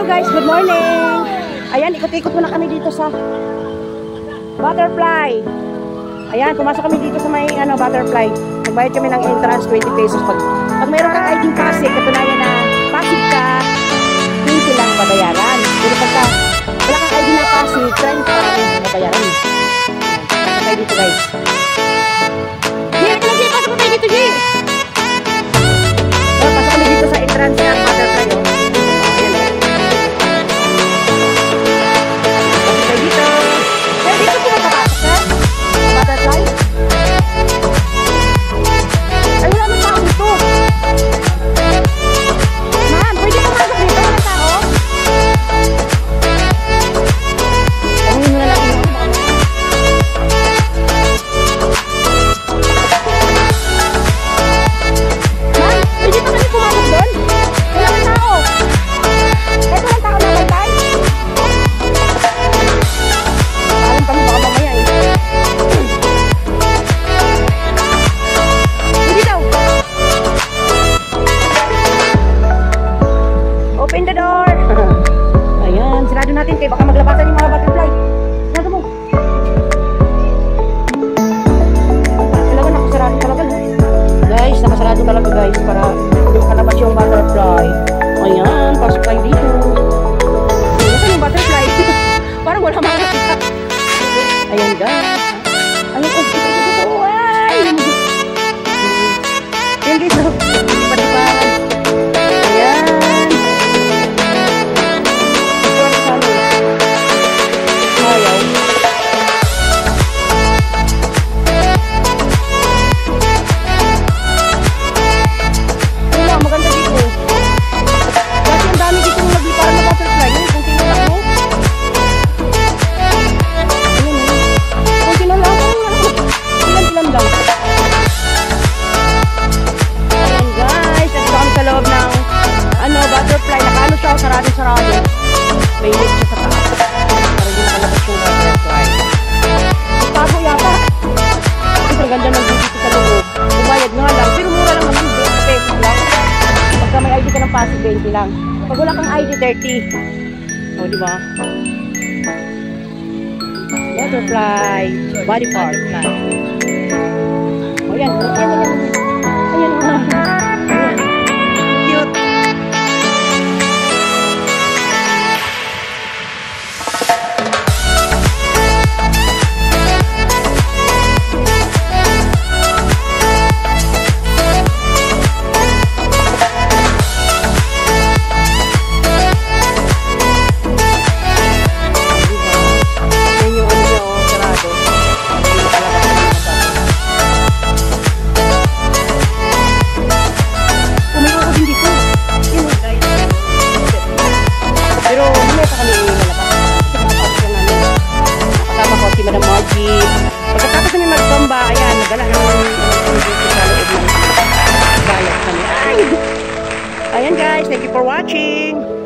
guys, good morning. Ayan, ikot-ikot muna kami dito sa butterfly. Ayan, pumasok kami dito sa may butterfly. Nagbayad kami ng entrance 20 pesos. Pag mayroon kang ID Pasig, katunayan na Pasig ka, 20 lang babayaran. Pero pagka wala kang ID na Pasig, 30 babayaran. Pasok tayo dito guys. Pasok tayo dito, G! Pasok kami dito sa entrance ng butterfly. Natin kay baka maglabasan yung mga butterfly. Sarado mo. Talaga nakasarado talaga. Guys, nakasarado talaga guys para makalabas yung butterfly. Ayan, pasok tayo dito. Ayan yung butterfly. Parang wala mga nakita. Ayan guys. Ayan guys. Ayan guys. Padipan. Ayan. Butterfly, nakalo siya, sarado. May lit siya sa taas. Para hindi nakalabas yung butterfly. Tago yata. Ang ganda ng dito sa loob. Umayad nga lang, pero mura lang naman, 20 pesos lang. Pagka may ID ka ng Pasig, 20 lang. Pag wala kang ID, 30. O, diba? Butterfly. Body part. O, yan. Ayan. Cute. Pagkatapos namin magtomba, ayan, nagala naman dito sa loob ng bayan kami. Ayan guys, thank you for watching.